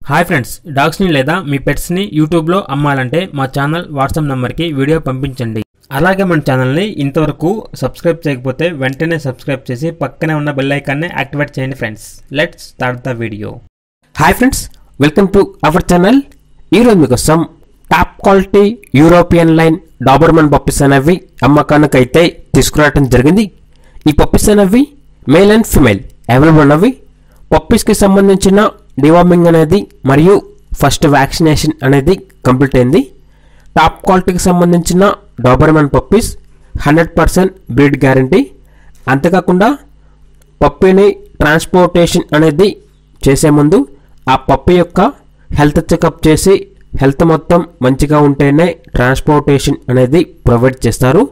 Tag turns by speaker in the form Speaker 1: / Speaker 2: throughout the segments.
Speaker 1: Hi friends, డాగ్స్ని లేదా మీ పెట్స్ని యూట్యూబ్లో అమ్మాలంటే మా ఛానల్ వాట్సాప్ నెంబర్కి వీడియో పంపించండి. అలాగే మన ఛానల్ని ఇంతవరకు సబ్స్క్రైబ్ చేయకపోతే వెంటనే సబ్స్క్రైబ్ చేసి పక్కనే ఉన్న బెల్ ఐకాన్ని యాక్టివేట్ చేయండి friends. Let's start the video.
Speaker 2: Hi friends, welcome to our channel. ఈరోజు మీకోసం top quality European line Doberman puppies అనేవి అమ్మకానికి అయితే తీసుకురావడం జరిగింది. ఈ పప్పీస్ అనేవి మేల్ అండ్ ఫిమేల్ అవైలబుల్ ఉన్నవి. పప్పీస్కి సంబంధించిన డివార్మింగ్ అనేది మరియు ఫస్ట్ వ్యాక్సినేషన్ అనేది కంప్లీట్ అయింది. టాప్ క్వాలిటీకి సంబంధించిన డాబర్మన్ పప్పీస్ 100% బ్రీడ్ గ్యారంటీ. అంతేకాకుండా పప్పీని ట్రాన్స్పోర్టేషన్ అనేది చేసే ముందు ఆ పప్పీ యొక్క హెల్త్ చెకప్ చేసి హెల్త్ మొత్తం మంచిగా ఉంటేనే ట్రాన్స్పోర్టేషన్ అనేది ప్రొవైడ్ చేస్తారు.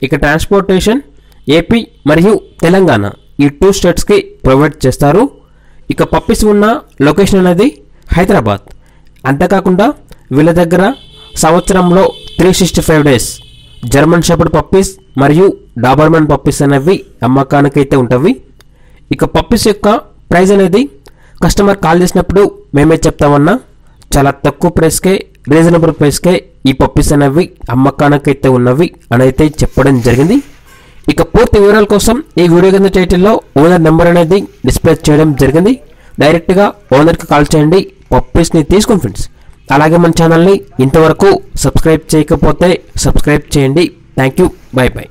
Speaker 2: ఇక ట్రాన్స్పోర్టేషన్ ఏపీ మరియు తెలంగాణ ఈ 2 స్టేట్స్కి ప్రొవైడ్ చేస్తారు. ఇక పప్పీస్ ఉన్న లొకేషన్ అనేది హైదరాబాద్. అంతేకాకుండా వీళ్ళ దగ్గర సంవత్సరంలో 365 డేస్ జర్మన్ షెపర్డ్ పప్పీస్ మరియు డాబర్మన్ పప్పీస్ అనేవి అమ్మకానికైతే ఉంటవి. ఇక పప్పీస్ యొక్క ప్రైస్ అనేది కస్టమర్ కాల్ చేసినప్పుడు మేమే చెప్తామన్నా, చాలా తక్కువ ప్రైస్కే రీజనబుల్ ప్రైస్కే ఈ పప్పీస్ అనేవి అమ్మకానికైతే ఉన్నవి అని అయితే చెప్పడం జరిగింది. ఇక పూర్తి వివరాల కోసం ఈ వీడియో కింద టైటిల్లో ఓనర్ నెంబర్ అనేది డిస్ప్లే చేయడం జరిగింది. డైరెక్ట్గా ఓనర్కి కాల్ చేయండి, పప్పీస్ని తీసుకోండి ఫ్రెండ్స్. అలాగే మన ఛానల్ని ఇంతవరకు సబ్స్క్రైబ్ చేయకపోతే సబ్స్క్రైబ్ చేయండి. Thank you, by by.